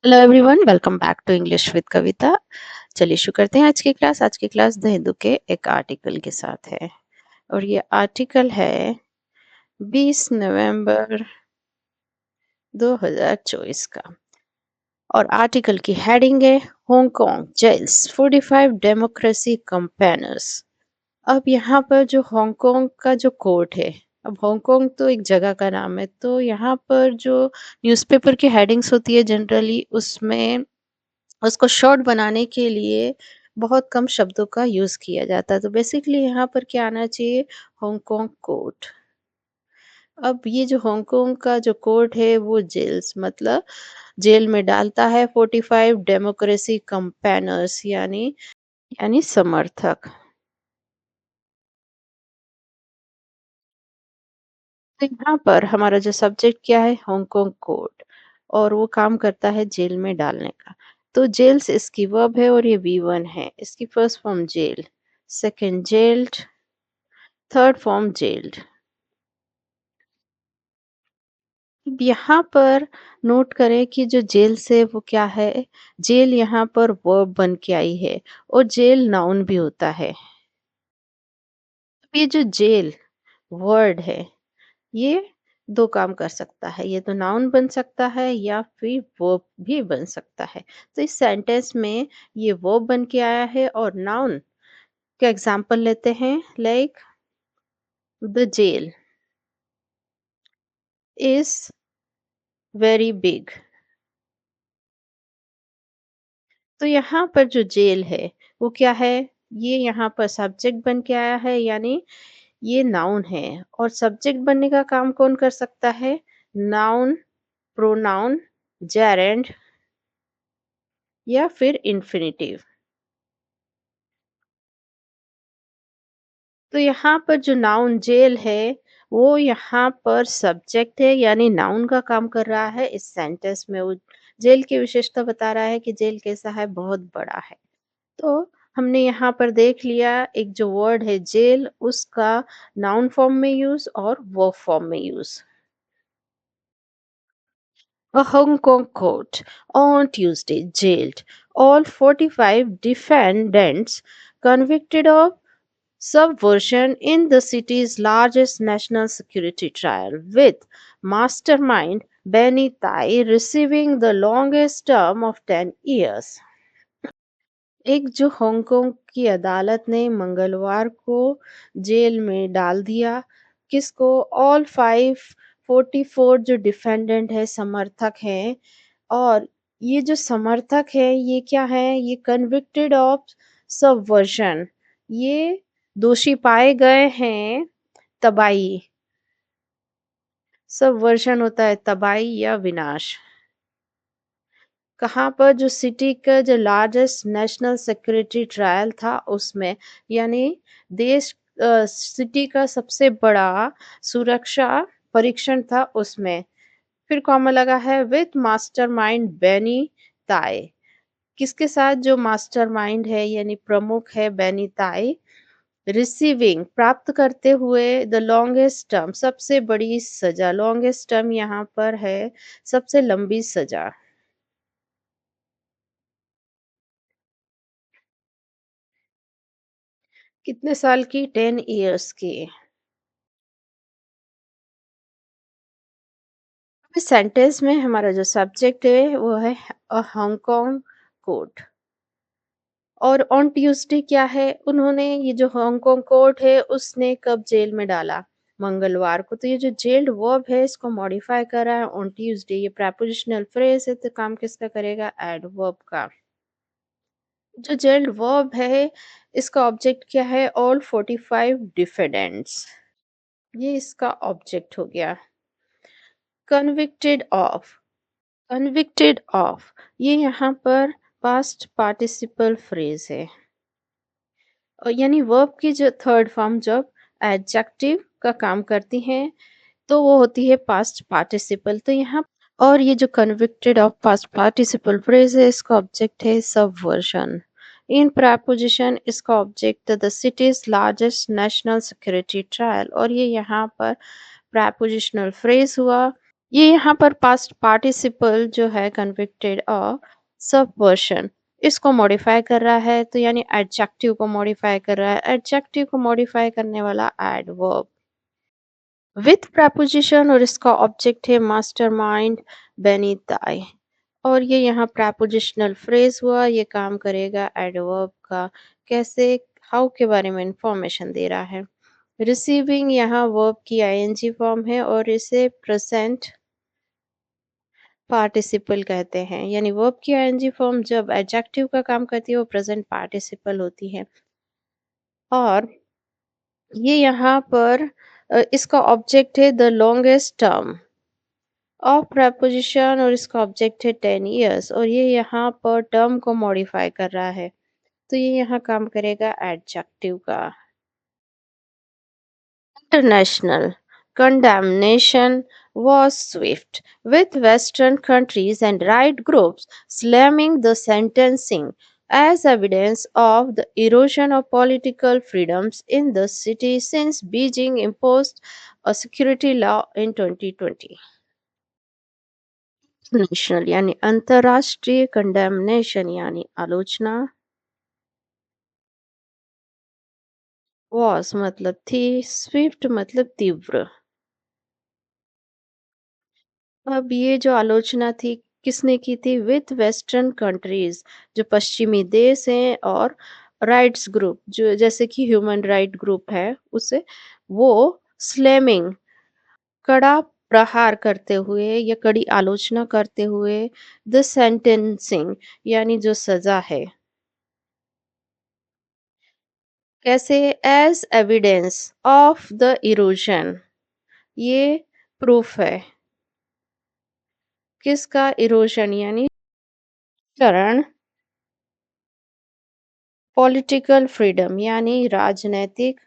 Hello everyone, welcome back to English with Kavita. चलिए शुरू करते हैं आज की क्लास द हिंदू के एक आर्टिकल के साथ है। और ये आर्टिकल है 20 नवंबर 2024 का। और आर्टिकल की हेडिंग है हांगकांग जेल्स 45 डेमोक्रेसी कंपेनर्स। अब यहाँ पर जो हांगकांग का जो कोर्ट है, अब हांगकांग तो एक जगह का नाम है, तो यहाँ पर जो न्यूज़पेपर की हेडिंग्स होती है जनरली उसमें उसको शॉर्ट बनाने के लिए बहुत कम शब्दों का यूज़ किया जाता है। तो बेसिकली यहाँ पर क्या आना चाहिए, हांगकांग कोर्ट। अब ये जो हांगकांग का जो कोर्ट है वो जेल्स मतलब जेल में डालता है 45 डेमोक्रेसी कंपेनर्स यानी समर्थक। तो यहाँ पर हमारा जो सब्जेक्ट क्या है, हांगकांग कोर्ट। और वो काम करता है जेल में डालने का। तो जेल्स इसकी वर्ब है और ये V1 है। इसकी first form jail, second jailed, third form jailed. अब यहाँ पर नोट करें कि जो जेल से वो क्या है, जेल यहाँ पर वर्ब बन के आई है और जेल नाउन भी होता है। अब ये जो जेल वर्ड है, ये दो काम कर सकता है, ये तो नाउन बन सकता है या फिर वर्ब भी बन सकता है। तो इस सेंटेंस में ये वर्ब बन के आया है और नाउन का एग्जांपल लेते हैं, like the jail is very big. तो यहाँ पर जो जेल है वो क्या है, ये यहाँ पर सब्जेक्ट बन के आया है, यानी ये नाउन है। और सब्जेक्ट बनने का काम कौन कर सकता है, नाउन, प्रोनाउन, जेरेंड या फिर इन्फिनिटिव। तो यहाँ पर जो नाउन जेल है वो यहाँ पर सब्जेक्ट है, यानी नाउन का काम कर रहा है। इस सेंटेंस में वो जेल की विशेषता बता रहा है कि जेल कैसा है, बहुत बड़ा है। तो हमने यहाँ पर देख लिया, एक जो वर्ड है जेल उसका नाउन फॉर्म में यूज और वर्ब फॉर्म में use. A Hong Kong court on Tuesday jailed all 45 defendants convicted of subversion in the city's largest national security trial, with mastermind Benny Tai receiving the longest term of 10 years. एक जो Hong Kong की अदालत ने मंगलवार को jail में डाल दिया, किसको, ऑल 544 जो डिफेंडेंट है, समर्थक हैं। और ये जो समर्थक है ये क्या है, ये कन्विक्टेड ऑफ सबवर्जन, ये दोषी पाए गए हैं तबाही। सबवर्जन होता है तबाही या विनाश। कहाँ पर, जो सिटी का जो लार्जेस्ट नेशनल सिक्योरिटी ट्रायल था उसमें, यानी देश सिटी का सबसे बड़ा सुरक्षा परीक्षण था उसमें। फिर कॉमा लगा है विथ मास्टरमाइंड बेनी ताई। किसके साथ, जो मास्टरमाइंड है यानी प्रमुख है बेनी ताई, रिसीविंग प्राप्त करते हुए द लॉन्गेस्ट टर्म सबसे बड़ी सजा। लॉन्गेस्ट टर्म यहाँ पर है सबसे लंबी सजा। कितने साल की, 10 इयर्स की। इस सेंटेंस में हमारा जो सब्जेक्ट है वो है हांगकांग कोर्ट। और ऑन ट्यूसडे क्या है, उन्होंने ये जो हांगकांग कोर्ट है उसने कब जेल में डाला, मंगलवार को। तो ये जो जेल्ड वर्ब है इसको मॉडिफाई करा है ऑन ट्यूसडे। ये प्रेपोजिशनल फ्रेज है तो काम किसका करेगा, एडवर्ब का। जो जेल्ड वर्ब है इसका ऑब्जेक्ट क्या है, ऑल 45 डिफेंडेंट्स, ये इसका ऑब्जेक्ट हो गया। कन्विक्टेड ऑफ, कन्विक्टेड ऑफ, ये यहाँ पर पास्ट पार्टिसिपल फ्रेज है। और यानी वर्ब की जो थर्ड फॉर्म जब एडजेक्टिव का काम करती है तो वो होती है पास्ट पार्टिसिपल। तो यहाँ और ये जो convicted of past participle phrase है इसका ऑब्जेक्ट है सबवर्जन। इन प्रपोजिशन इसका object the cities largest national security trial, और ये यहाँ पर प्रपोजिशनल फ्रेज हुआ। ये यहाँ पर पास्ट पार्टिसिपल जो है कन्विक्टेड ऑफ सबवर्शन, इसको मॉडिफाई कर रहा है, तो यानी एडजेक्टिव को मॉडिफाई कर रहा है। एडजेक्टिव को मॉडिफाई करने वाला एडवर्ब विथ प्रपोजिशन और इसका ऑब्जेक्ट है मास्टरमाइंड बेनीथ द आई। और ये यहाँ प्रपोजिशनल फ्रेज हुआ, ये काम करेगा एडवर्ब का। कैसे? हाउ के बारे में इंफॉर्मेशन दे रहा है। रिसीविंग यहाँ वर्ब की आईएनजी फॉर्म है और इसे प्रेजेंट पार्टिसिपल कहते हैं, यानी वर्ब की आईएनजी फॉर्म जब एडजेक्टिव का काम करती है वो प्रेजेंट पार्टिसिपल होती है। और ये यहाँ पर इसका ऑब्जेक्ट है the longest term of preposition और इसका ऑब्जेक्ट है 10 years, और ये यहाँ पर टर्म को मॉडिफाई कर रहा है, तो ये यहाँ काम करेगा एडजेक्टिव का। International condemnation was swift, with Western countries and right groups slamming the sentencing as evidence of the erosion of political freedoms in the city since Beijing imposed a security law in 2020. National यानी अंतर्राष्ट्रीय, condemnation यानी आलोचना, was मतलब थी, Swift मतलब तीव्र। अब ये जो आलोचना थी किसने की थी? विथ वेस्टर्न कंट्रीज, जो पश्चिमी देश हैं, और राइट्स ग्रुप जो जैसे कि ह्यूमन राइट ग्रुप है उसे, वो स्लेमिंग कड़ा प्रहार करते हुए या कड़ी आलोचना करते हुए द सेंटेंसिंग यानी जो सजा है। कैसे? As evidence of the erosion, ये प्रूफ है किसका? इरोजन यानी चरण, पॉलिटिकल फ्रीडम यानी राजनैतिक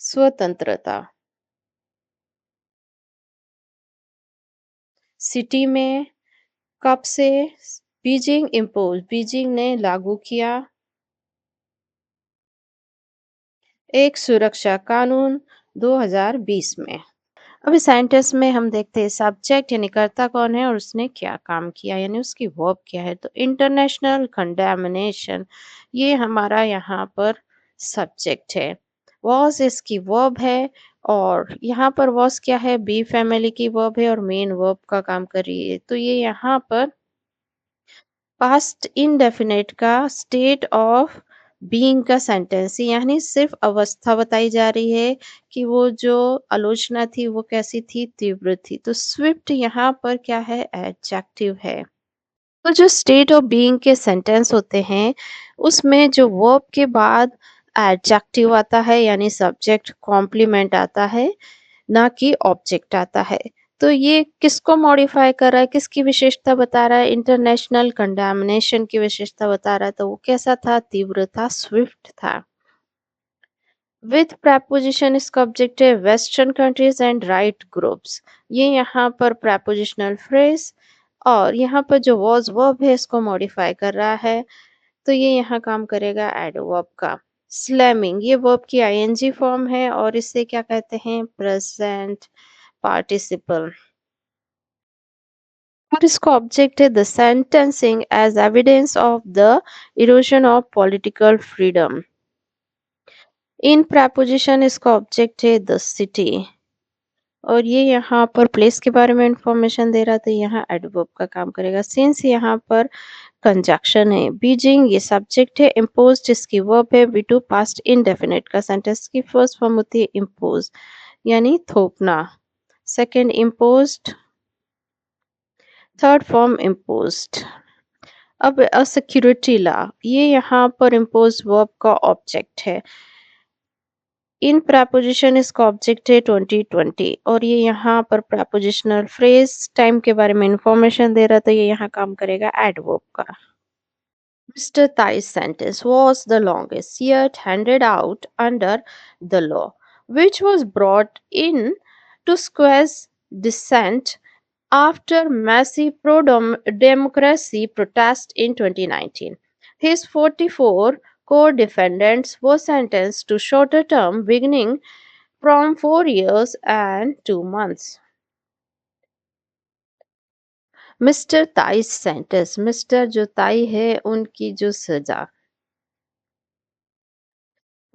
स्वतंत्रता। सिटी में कब से? बीजिंग ने लागू किया एक सुरक्षा कानून 2020 में। अभी साइंटिस्ट में हम देखते हैं सब्जेक्ट यानी कर्ता कौन है और उसने क्या काम किया यानी उसकी वर्ब क्या है, तो इंटरनेशनल कंडेमनेशन ये हमारा यहाँ पर सब्जेक्ट है। वॉस इसकी वर्ब है, और यहाँ पर वॉस क्या है? बी फैमिली की वर्ब है और मेन वर्ब का काम कर रही है, तो ये यहाँ पर पास्ट इंडेफिनिट का स्टेट ऑफ बीइंग का सेंटेंस यानी सिर्फ अवस्था बताई जा रही है कि वो जो आलोचना थी वो कैसी थी? तीव्र थी। तो स्विफ्ट यहाँ पर क्या है? एडजेक्टिव है। तो जो स्टेट ऑफ बीइंग के सेंटेंस होते हैं उसमें जो वर्ब के बाद एडजेक्टिव आता है यानी सब्जेक्ट कॉम्प्लीमेंट आता है, ना कि ऑब्जेक्ट आता है। तो ये किसको मॉडिफाई कर रहा है? किसकी विशेषता बता रहा है? इंटरनेशनल कंडेमनेशन की विशेषता बता रहा है, तो वो कैसा था? तीव्र था, स्विफ्ट था। विथ प्रपोजिशन इसका ऑब्जेक्ट है western countries and right groups, ये यहाँ पर प्रपोजिशनल फ्रेज, और यहाँ पर जो वॉज वर्ब है इसको मॉडिफाई कर रहा है, तो ये यहाँ काम करेगा एडवर्ब का। स्लैमिंग ये वर्ब की आईएनजी फॉर्म है और इसे क्या कहते हैं? Present participle. और इसका ऑब्जेक्ट है the sentencing as evidence of the erosion of political freedom. In preposition इसका ऑब्जेक्ट है द सिटी, और ये यहाँ पर प्लेस के बारे में इंफॉर्मेशन दे रहा था, यहाँ एडवर्ब का काम करेगा। सिंस यहाँ पर कंजक्शन है, बीजिंग ये सब्जेक्ट है, इम्पोज्ड इसकी वर्ब है, वी टू पास्ट इंडेफिनिट का सेंटेंस की फर्स्ट फॉर्म होती है इम्पोज यानी थोपना, second imposed, third form imposed. अब सिक्योरिटी लॉ ये यहाँ पर इम्पोज वर्ब का ऑब्जेक्ट है। इन प्रपोजिशन इसका ऑब्जेक्ट है 2020, और ये यहाँ पर प्रपोजिशनल फ्रेज टाइम के बारे में इंफॉर्मेशन दे रहा था, ये यहाँ काम करेगा एडवर्ब का। Mr. Thai's sentence was the longest yet handed out under the law, which was brought in to squash dissent after massive pro-democracy protests in 2019. His 44 co-defendants were sentenced to shorter term beginning from 4 years and 2 months. Mr Tai's sentence, Mr जो Tai है उनकी जो सजा,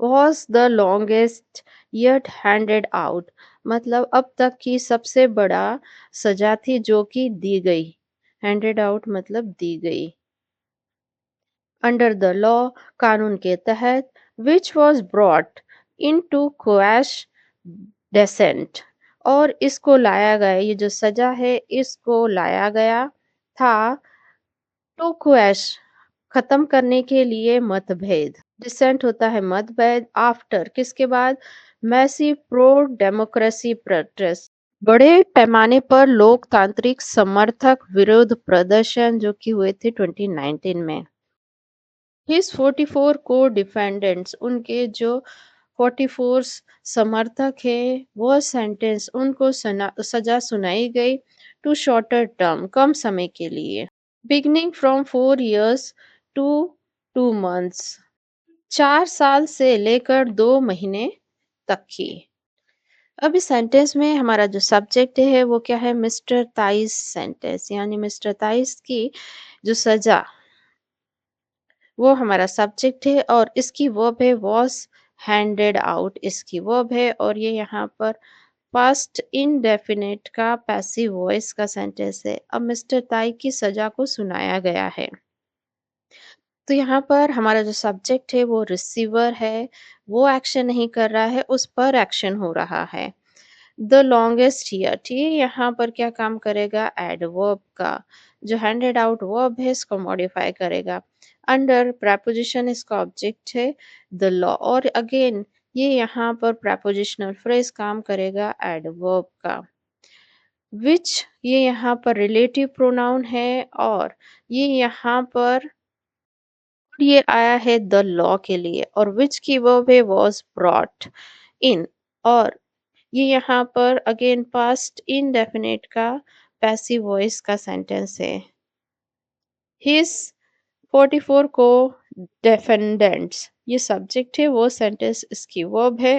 was the longest yet handed out, मतलब अब तक की सबसे बड़ा सजा थी जो कि दी गई। हैंडेड आउट मतलब दी गई। अंडर द लॉ, कानून के तहत, which was brought into quash descent, और इसको लाया गया, ये जो सजा है इसको लाया गया था टू क्वैश खत्म करने के लिए मतभेद। डिसेंट होता है मतभेद। आफ्टर किसके बाद? मैसी प्रो डेमोक्रेसी प्रोटेस्ट, बड़े पैमाने पर लोकतांत्रिक समर्थक विरोध प्रदर्शन जो कि हुए थे 2019 में। हिज 44 को डिफेंडेंट्स, उनके जो 44 समर्थक हैं वो सेंटेंस, उनको सजा सुनाई गई टू शॉर्टर टर्म, कम समय के लिए, beginning from 4 years to 2 months, 4 साल से लेकर 2 महीने तक की। अब इस सेंटेंस में हमारा जो सब्जेक्ट है वो क्या है? मिस्टर ताइस सेंटेंस, यानी मिस्टर ताइस की जो सजा, वो हमारा सब्जेक्ट है और इसकी वर्ब है वॉज हैंडेड आउट, इसकी वर्ब है, और ये यहाँ पर पास्ट इंडेफिनिट का पैसिव वॉइस का सेंटेंस है। अब मिस्टर ताई की सजा को सुनाया गया है, तो यहाँ पर हमारा जो सब्जेक्ट है वो रिसीवर है, वो एक्शन नहीं कर रहा है, उस पर एक्शन हो रहा है। द लॉन्गेस्ट ईयर, ठीक है, यहाँ पर क्या काम करेगा? एडवर्ब का जो हैंडेड आउट वर्ब है इसको मॉडिफाई करेगा। अंडर प्रपोजिशन इसका ऑब्जेक्ट है द लॉ, और अगेन ये यहाँ पर प्रपोजिशनल फ्रेज काम करेगा एडवर्ब का। विच ये यहाँ पर रिलेटिव प्रोनाउन है, और ये यहाँ पर ये आया है द लॉ के लिए, और विच की वर्ब है वॉज ब्रॉट इन, और ये यहाँ पर अगेन पास्ट इंडेफिनिट का पैसिव वॉइस का सेंटेंस है। हिज 44 को डिफेंडेंट्स, ये सब्जेक्ट है, वो सेंटेंस इसकी वर्ब है।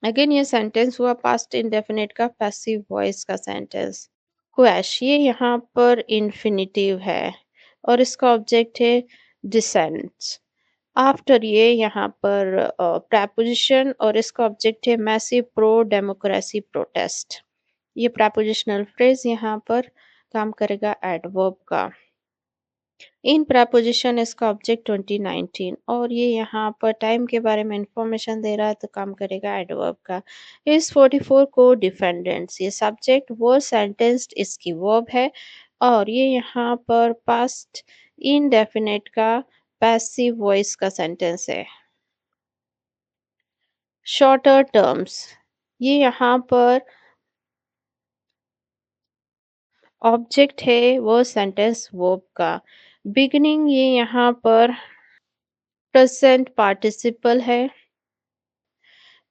अगेन ये सेंटेंस हुआ पास्ट इंडेफिनिट का पैसिव वॉइस का सेंटेंस। क्वैश ये यहाँ पर इन्फिनिटिव है और इसका ऑब्जेक्ट है डिसेंट्स। आफ्टर ये यहाँ पर प्रेपोजिशन और इसका ऑब्जेक्ट है मैसिव प्रो डेमोक्रेसी प्रोटेस्ट। ये प्रेपोजिशनल फ्रेज यहाँ पर काम करेगा एडवर्ब का। इन प्रेपोजिशन इसका ऑब्जेक्ट 2019, और ये यहाँ पर टाइम के बारे में इंफॉर्मेशन दे रहा है तो काम करेगा एडवर्ब का। इस 44 को डिफेंडेंट्स, ये सब्जेक्ट वो सेंटेंस्ड इसकी वर्ब है, और ये यहाँ पर पास्ट इनडेफिनिट का पैसिव वॉइस का सेंटेंस है। शॉर्टर टर्म्स, ये यहाँ पर ऑब्जेक्ट है वो सेंटेंस वर्ब का। बिगिनिंग ये यहाँ पर प्रेजेंट पार्टिसिपल है।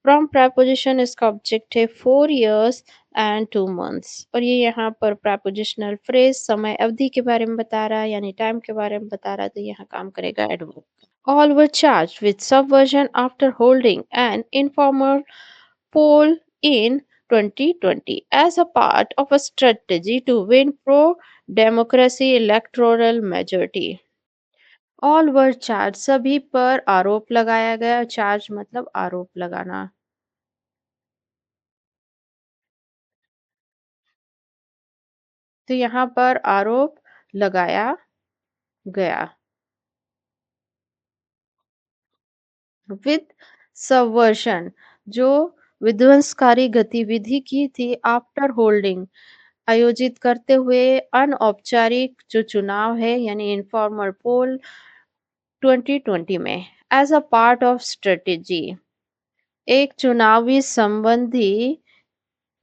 फ्रॉम preposition इसका ऑब्जेक्ट है 4 years and 2 months, और ये यहाँ पर prepositional फ्रेज समय अवधि के बारे में बता रहा है, यानी टाइम के बारे में बता रहा है, तो यहाँ काम करेगा adverb. All were charged with subversion after holding an informal poll in 2020 as a part of a strategy to win pro-democracy electoral majority. All were charged, सभी पर आरोप लगाया गया। चार्ज मतलब आरोप लगाना। तो यहाँ पर आरोप लगाया गया। विद सबवर्शन, जो विध्वंसकारी गतिविधि की थी आफ्टर होल्डिंग, आयोजित करते हुए अनौपचारिक जो चुनाव है यानी इनफॉर्मल पोल 2020 में, as a part of strategy, एक चुनावी संबंधी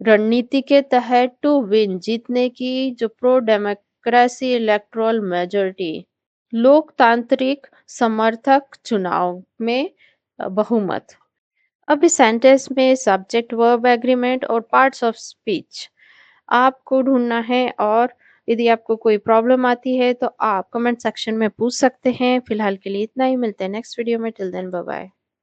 रणनीति के तहत टू विन, जीतने की जो प्रो डेमोक्रेसी इलेक्टोरल मेजोरिटी, लोकतांत्रिक समर्थक चुनाव में बहुमत। अब इस सेंटेंस में सब्जेक्ट वर्ब एग्रीमेंट और पार्ट्स ऑफ स्पीच आपको ढूंढना है, और यदि आपको कोई प्रॉब्लम आती है तो आप कमेंट सेक्शन में पूछ सकते हैं। फिलहाल के लिए इतना ही, मिलते हैं नेक्स्ट वीडियो में। Till then bye bye.